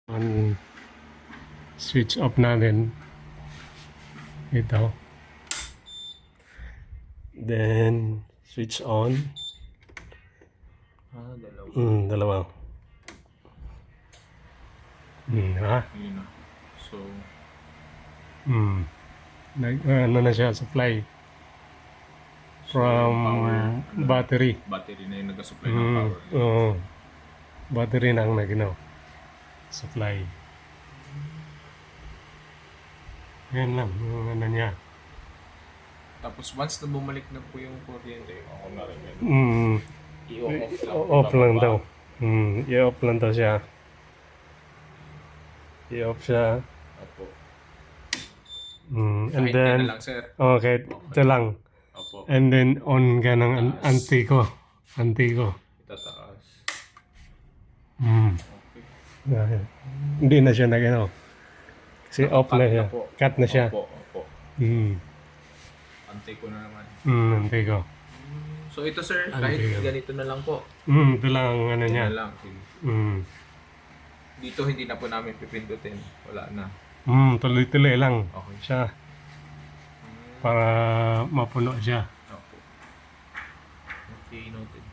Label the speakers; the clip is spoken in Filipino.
Speaker 1: On switch off natin ito, then switch on. Dalawa. Ha?
Speaker 2: Yun na. So,
Speaker 1: Ano na siya, supply from
Speaker 2: power,
Speaker 1: battery.
Speaker 2: battery na yung nag-supply ng power.
Speaker 1: Oo. Battery na ang supply. Yan lang, yung ano niya.
Speaker 2: Tapos once na bumalik na po yung kuryente, ako na rin yun.
Speaker 1: I-off lang daw. I-off lang daw siya. I-off siya.
Speaker 2: Opo.
Speaker 1: And
Speaker 2: Kahit
Speaker 1: then,
Speaker 2: na lang, sir.
Speaker 1: okay, ito lang.
Speaker 2: Opo.
Speaker 1: And then, on ka ng antico.
Speaker 2: Itataas.
Speaker 1: Okay. Hindi na siya nag-ano. Kasi off na siya.
Speaker 2: po.
Speaker 1: Cut na siya.
Speaker 2: Opo. Antay ko na naman.
Speaker 1: Antico.
Speaker 2: So ito sir, kahit
Speaker 1: Antay.
Speaker 2: ganito na lang po.
Speaker 1: Ito lang ang ano
Speaker 2: Ito
Speaker 1: niya.
Speaker 2: na lang. Sige. Dito hindi na po namin pipindutin. Wala na.
Speaker 1: Tuloy-tuloy lang
Speaker 2: Okay.
Speaker 1: siya. Para mapuno siya.
Speaker 2: Opo. Okay, noted.